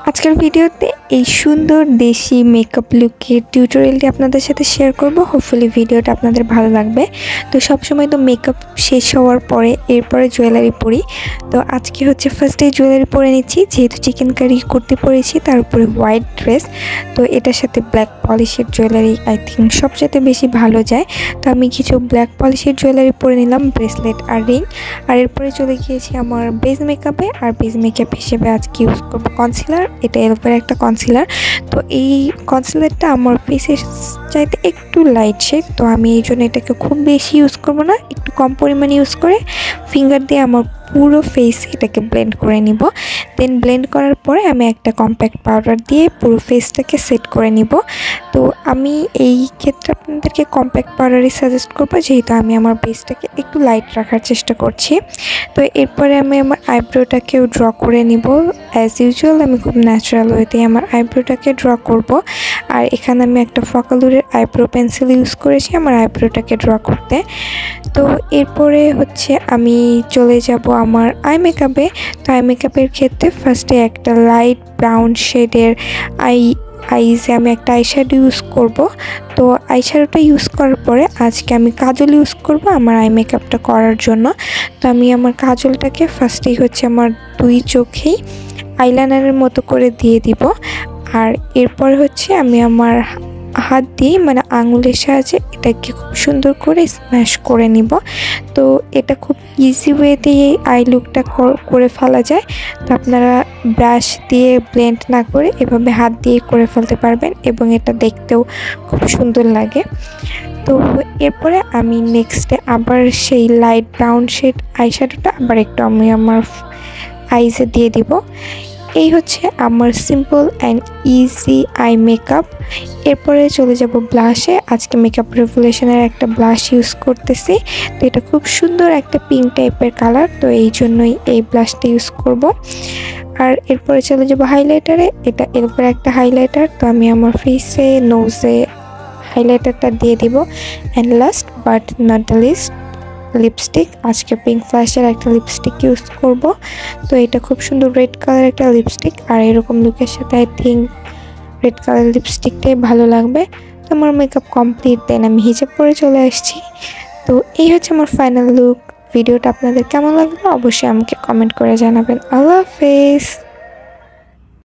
আজকের ভিডিওতে এই সুন্দর দেশি মেকআপ লুকের টিউটোরিয়ালটি আপনাদের সাথে শেয়ার করব। হোপফুলি ভিডিওটা আপনাদের ভালো লাগবে। তো সবসময় তো মেকআপ শেষ হওয়ার পরে এরপরে জুয়েলারি পরি। তো আজকে হচ্ছে ফার্স্টে জুয়েলারি পরে নিচ্ছি, যেহেতু চিকেন কারি করতে পরেছি, তার উপরে হোয়াইট ড্রেস। তো এটার সাথে ব্ল্যাক পলিশের জুয়েলারি আই থিঙ্ক সবচেয়ে বেশি ভালো যায়। তো আমি কিছু ব্ল্যাক পলিশের জুয়েলারি পরে নিলাম, ব্রেসলেট আর রিং। আর এরপরে চলে গিয়েছি আমার বেস মেকআপে। আর বেস মেকআপ হিসেবে আজকে ইউজ করবো কনসিলার। এটা এলভের একটা কনসিলার। তো এই কনসিলারটা আমার ফেসের চাইতে একটু লাইট শেড, তো আমি এই জন্য এটাকে খুব বেশি ইউজ করবো না, একটু কম পরিমাণে ইউজ করে ফিঙ্গার দিয়ে আমার পুরো ফেস এটাকে ব্লেন্ড করে নিব। দেন ব্লেন্ড করার পরে আমি একটা কম্প্যাক্ট পাউডার দিয়ে পুরো ফেসটাকে সেট করে নিব। তো আমি এই ক্ষেত্রে আপনাদেরকে কম্প্যাক্ট পাউডারই সাজেস্ট করবো, যেহেতু আমি আমার বেসটাকে একটু লাইট রাখার চেষ্টা করছি। তো এরপরে আমি আমার আইব্রোটাকেও ড্র করে নিব। অ্যাজ ইউজুয়াল আমি খুব ন্যাচারাল ওয়েতে আমার আইব্রোটাকে ড্র করব। আর এখানে আমি একটা ফকালুরের আইব্রো পেন্সিল ইউজ করেছি আমার আইব্রোটাকে ড্র করতে। তো এরপরে হচ্ছে আমি চলে যাব আমার আই মেকআপে। তো আই মেকআপের ক্ষেত্রে ফার্স্টে একটা লাইট ব্রাউন শেডের আইজে আমি একটা আইশ্যাডো ইউজ করব। তো আইশ্যাডোটা ইউজ করার পরে আজকে আমি কাজল ইউজ করব আমার আই মেকআপটা করার জন্য। তো আমি আমার কাজলটাকে ফার্স্টেই হচ্ছে আমার দুই চোখেই আইলাইনারের মতো করে দিয়ে দিব। আর এরপর হচ্ছে আমি আমার হাত দিয়ে মানে আঙুলের সাহায্যে এটাকে খুব সুন্দর করে স্ম্যাশ করে নিব। তো এটা খুব ইজি ওয়েতে এই আই লুকটা করে ফেলা যায়। তো আপনারা ব্রাশ দিয়ে ব্লেন্ড না করে এভাবে হাত দিয়ে করে ফেলতে পারবেন এবং এটা দেখতেও খুব সুন্দর লাগে। তো এরপরে আমি নেক্সটে আবার সেই লাইট ব্রাউন শেড আইশ্যাডোটা আবার একটু আমি আমার আইজে দিয়ে দিব। এই হচ্ছে আমার simple and easy eye makeup. এরপরে চলে যাব ব্লাশে। আজকে মেকআপ রেভলিউশনের একটা ব্লাশ ইউজ করতেছি। তো এটা খুব সুন্দর একটা পিঙ্ক টাইপের কালার, তো এই জন্যই এই ব্লাশটা ইউজ করব। আর এরপরে চলে যাব হাইলাইটারে। এটা এলভের একটা হাইলাইটার, তো আমি আমার ফেসে নোজে হাইলাইটারটা দিয়ে দিব। And last but not the least lipstick. আজকে পিঙ্ক ফ্ল্যাশের একটা লিপস্টিক ইউজ করব। তো এটা খুব সুন্দর রেড কালার একটা লিপস্টিক, আর এরকম লুকের সাথে আই থিঙ্ক রেড কালার লিপস্টিকটাই ভালো লাগবে। তো আমার মেকআপ কমপ্লিট, দেন আমি হিজাব পরে চলে আসছি। তো এই হচ্ছে আমার ফাইনাল লুক। ভিডিওটা আপনাদের কেমন লাগলো অবশ্যই আমাকে কমেন্ট করে জানাবেন। আল্লাহ হাফেজ।